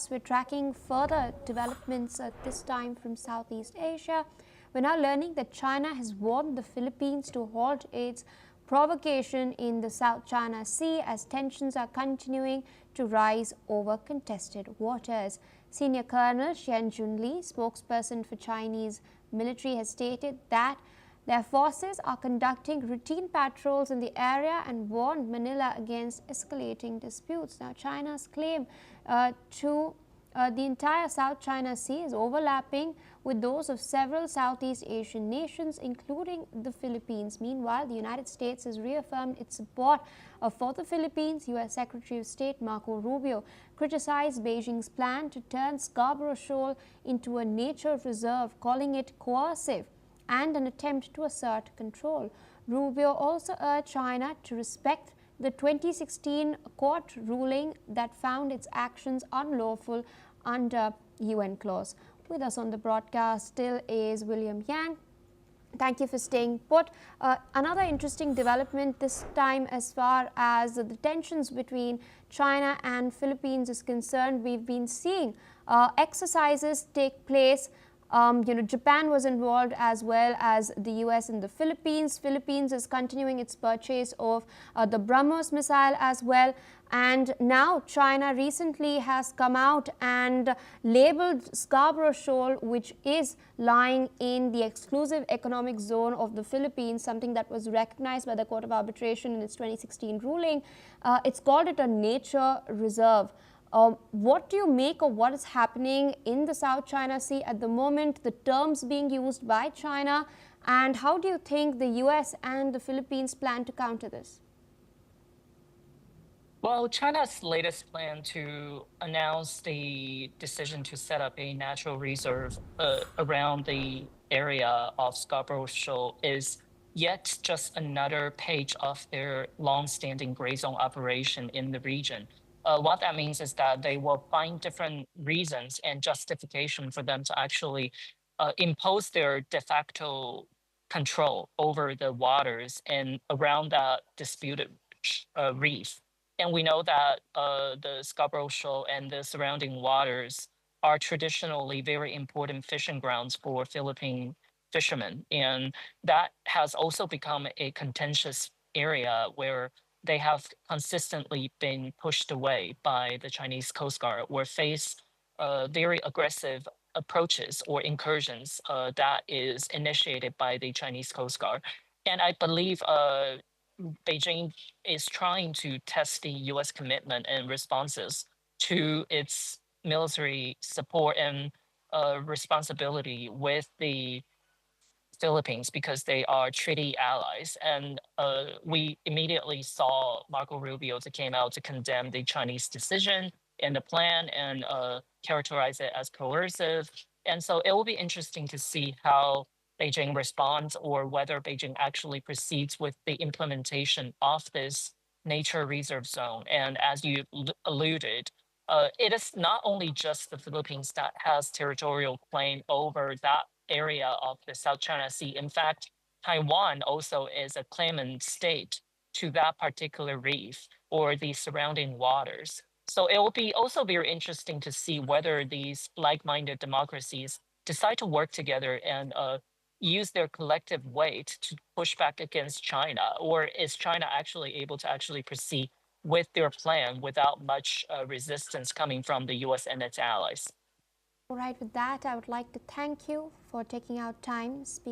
We're tracking further developments at this time from Southeast Asia. We're now learning that China has warned the Philippines to halt its provocation in the South China Sea as tensions are continuing to rise over contested waters. Senior Colonel Xian Junli, spokesperson for Chinese military, has stated that their forces are conducting routine patrols in the area and warned Manila against escalating disputes. Now, China's claim to the entire South China Sea is overlapping with those of several Southeast Asian nations, including the Philippines. Meanwhile, the United States has reaffirmed its support for the Philippines. U.S. Secretary of State Marco Rubio criticized Beijing's plan to turn Scarborough Shoal into a nature reserve, calling it coercive and an attempt to assert control. Rubio also urged China to respect the 2016 court ruling that found its actions unlawful under UN clause. With us on the broadcast still is William Yang. Thank you for staying put. Another interesting development this time as far as the tensions between China and Philippines is concerned. We've been seeing exercises take place. Japan was involved as well as the US and the Philippines. Philippines is continuing its purchase of the BrahMos missile as well. And now China recently has come out and labeled Scarborough Shoal, which is lying in the exclusive economic zone of the Philippines, something that was recognized by the Court of Arbitration in its 2016 ruling. It's called it a nature reserve. What do you make of what is happening in the South China Sea at the moment, the terms being used by China, and how do you think the US and the Philippines plan to counter this? Well, China's latest plan to announce the decision to set up a natural reserve around the area of Scarborough Shoal is yet just another page of their long-standing gray zone operation in the region. What that means is that they will find different reasons and justification for them to actually impose their de facto control over the waters and around that disputed reef. And we know that the Scarborough Shoal and the surrounding waters are traditionally very important fishing grounds for Philippine fishermen. And that has also become a contentious area where they have consistently been pushed away by the Chinese Coast Guard or face very aggressive approaches or incursions that is initiated by the Chinese Coast Guard. And I believe Beijing is trying to test the US commitment and responses to its military support and responsibility with the Philippines because they are treaty allies. And we immediately saw Marco Rubio that came out to condemn the Chinese decision and the plan and characterize it as coercive. And so it will be interesting to see how Beijing responds or whether Beijing actually proceeds with the implementation of this nature reserve zone. And as you alluded, it is not only just the Philippines that has territorial claim over that area of the South China Sea. In fact, Taiwan also is a claimant state to that particular reef or the surrounding waters. So it will be also very interesting to see whether these like-minded democracies decide to work together and use their collective weight to push back against China, or is China actually able to actually proceed with their plan without much resistance coming from the US and its allies? All right, with that, I would like to thank you for taking out time speaking.